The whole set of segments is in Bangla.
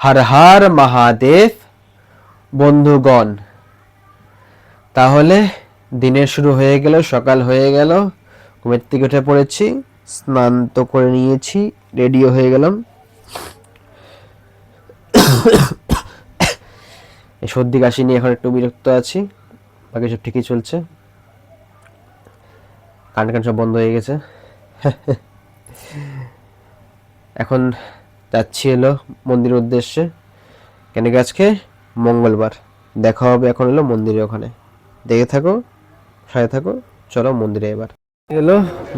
হর হর মহাদেব বন্ধুগণ। তাহলে দিনের শুরু হয়ে গেল, সকাল হয়ে গেল, ঘুমের থেকে উঠে পড়েছি, স্নান তো করে নিয়েছি, রেডিও হয়ে গেলাম। এই সর্দি কাশি নিয়ে এখন একটু বিরক্ত আছি, বাকি সব ঠিকই চলছে। কান কান সব বন্ধ হয়ে গেছে। এখন যাচ্ছি হলো মন্দিরের উদ্দেশ্যে, কেন কি আজকে মঙ্গলবার। দেখা হবে এখন হলো মন্দিরে, ওখানে দেখে থাকো, সাথে থাকো। চলো মন্দিরে এবার। এলো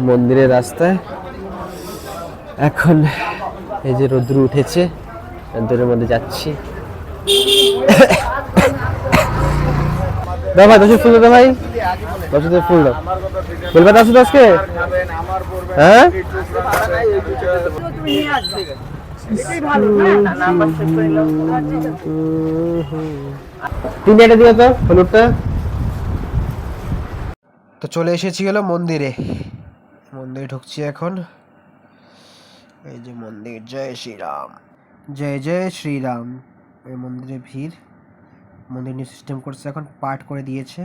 মন্দিরের রাস্তায়, এখন এই যে রোদ্রু উঠেছে, রোদ্রের মধ্যে যাচ্ছি। দাও ভাই 10 ফুল দাও ভাই, 10 ফুল দাও। ফুলবাটা আসো আজকে, হ্যাঁ তিনটা দিও তো হলুদটা। তো চলে এসেছি হলো মন্দিরে, মন্দিরে ঢুকছি এখন। এই যে মন্দির, জয় শ্রীরাম, জয় জয় শ্রীরাম। এই মন্দিরে ভিড়, মন্দির নিয়ে সিস্টেম করছে, এখন পাঠ করে দিয়েছে,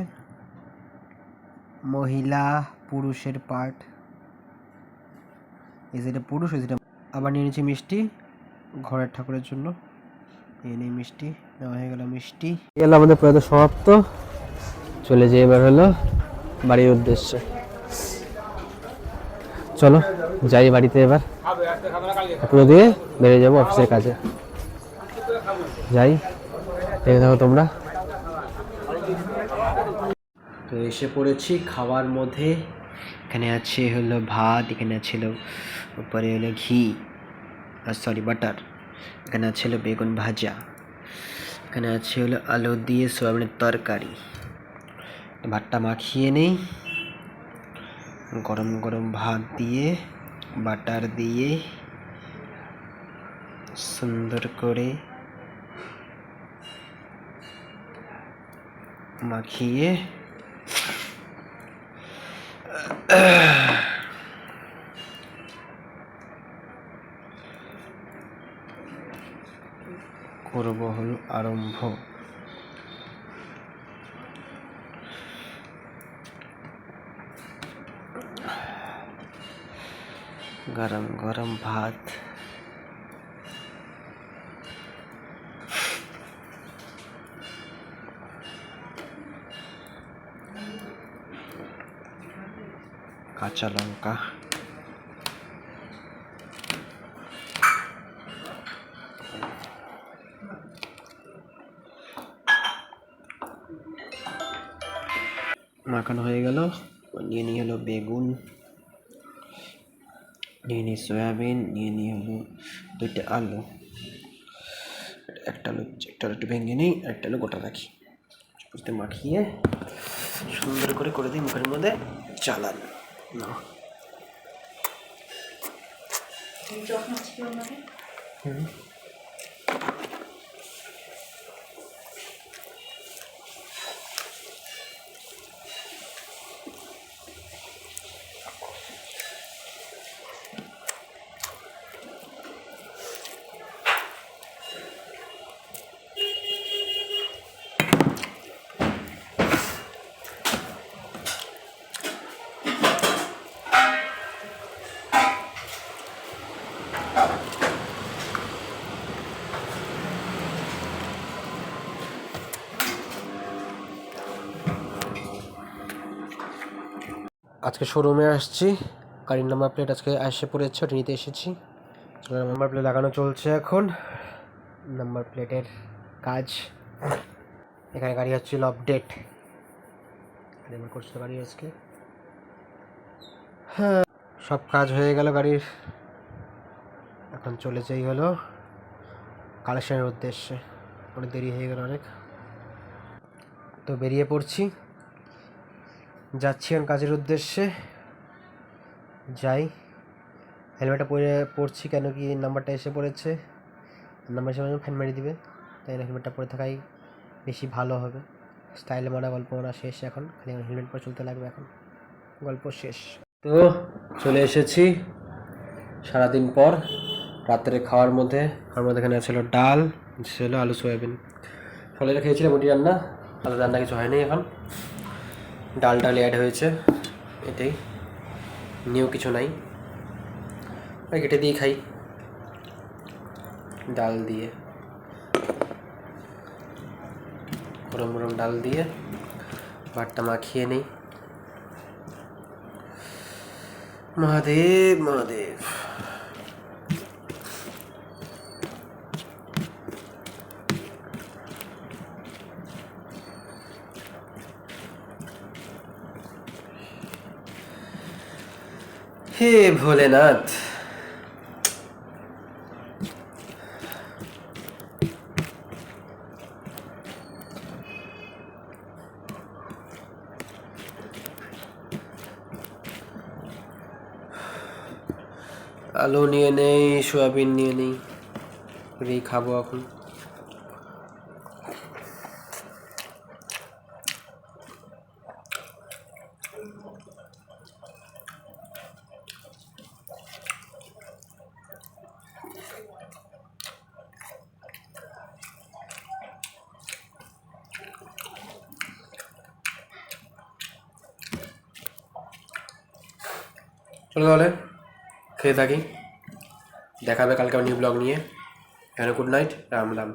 মহিলা পুরুষের পাঠ। এই যেটা পুরুষ, ওই যেটা। আবার নিয়ে নিয়েছি মিষ্টি ঘরের ঠাকুরের জন্য, এই নিয়ে মিষ্টি নেওয়া হয়ে গেল। মিষ্টি এলো আমাদের প্রয়াত সমাপ্ত। চলে যেয়ে এবার হলো বাড়ির উদ্দেশ্যে। চলো যাই বাড়িতে এবার, পুরো দিয়ে বেরিয়ে যাবো অফিসের কাজে। যাই, দেখে থাকো তোমরা। তো এসে পড়েছি খাওয়ার মধ্যে। এখানে আছে হলো ভাত, এখানে আছে হলো উপরে হলো ঘি, সরি বাটার, এখানে আছে হলো বেগুন ভাজা, এখানে আছে হলো আলু দিয়ে সয়াবিনের তরকারি। ভাতটা মাখিয়ে নেই, গরম গরম ভাত দিয়ে বাটার দিয়ে সুন্দর করে মাখিয়ে করব হলো আরম্ভ। গরম গরম ভাত, কাঁচা লঙ্কা, মাখানো হয়ে গেল। নিয়ে নিয়ে হলো বেগুন, নিয়ে নিই সয়াবিন, নিয়ে নিয়ে হলো 2টা আলু। একটা আলু একটু ভেঙে নিই, একটা আলু গোটা রাখি, বুঝতে মাখিয়ে সুন্দর করে করে দিই মুখের মধ্যে চালান। না আজকে শোরুমে আসছি, গাড়ির নাম্বার প্লেট আজকে এসে পড়েছে, ওটা নিতে এসেছি। নাম্বার প্লেট লাগানো চলছে এখন, নাম্বার প্লেটের কাজ। এখানে গাড়ি হচ্ছিল আপডেট করছিল গাড়ি আজকে। হ্যাঁ, সব কাজ হয়ে গেল গাড়ির, এখন চলে যাই হলো কালেকশনের উদ্দেশ্যে। অনেক দেরি হয়ে গেল অনেক, তো বেরিয়ে পড়ছি, যাচ্ছি এখন কাজের উদ্দেশ্যে। যাই, হেলমেটটা পড়ছি, কেন কি নাম্বারটা এসে পড়েছে, নাম্বার এসে ফাইন মেরে দিবে, তাই না হেলমেটটা পরে থাকাই বেশি ভালো হবে। স্টাইল মারা গল্প মারা শেষ, এখন খালি হেলমেট পরে চলতে লাগবে, এখন গল্প শেষ। তো চলে এসেছি সারাদিন পর, রাত্রে খাওয়ার মধ্যে এখানে ছিল ডাল, ছিল আলু সয়াবিন। সকালে খেয়েছিলাম মুটি রান্না, আলু রান্না কিছু হয়নি এখন। ডাল অ্যাড হয়েছে, এটাই, নিউ কিছু নাই। কেটে দিয়ে খাই, ডাল দিয়ে, গরম গরম ডাল দিয়ে ভাতটা মাখিয়ে নেই। মহাদেব মহাদেব। হে ভোলেনাথ। আলু নিয়ে নেই, সোয়াবিন নিয়ে নেই, এই খাবো এখন। চলো তাহলে খেয়ে থাকি, দেখাবে কালকে নিউ ব্লগ নিয়ে। এখানে গুড নাইট, রাম রাম।